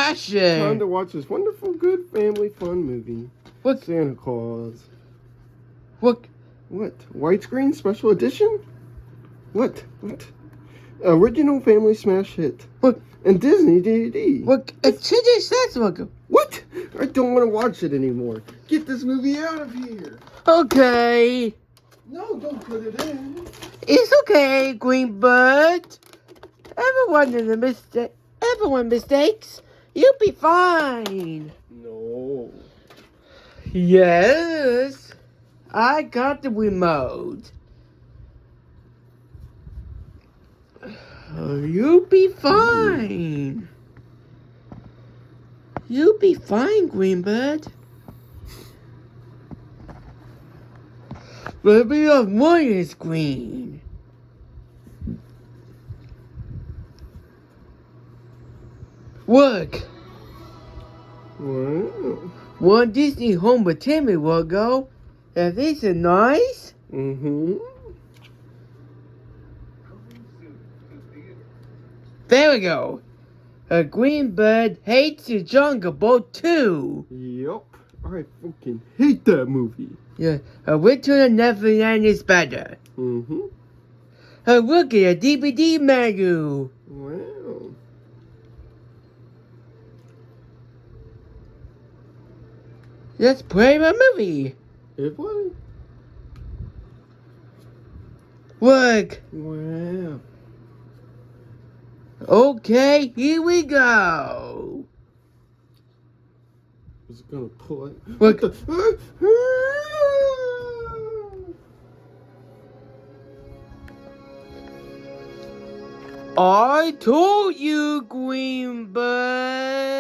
smash it. Time to watch this wonderful, good family fun movie. What? Santa Claus. What? What? Widescreen special edition? What? Original family smash hit. What? And Disney DVD. What? THX. What? I don't want to watch it anymore. Get this movie out of here. Okay. No, don't put it in. It's okay, Greenbird. Everyone mistakes. You'll be fine. No. Yes. I got the remote. You'll be fine. You'll be fine, Greenbird. Maybe your one is green. Look. Wow. One Disney Home Entertainment logo. That is nice. Mm-hmm. There we go. A Greenbird hates the Jungle Book too. Yup. I fucking hate that movie. Yeah, a Return of Neverland is better. Mm-hmm. Look at a DVD menu. Wow. Let's play the movie. It was. Look. Wow. Okay, here we go. Is it gonna play? Look. I told you, Greenbird.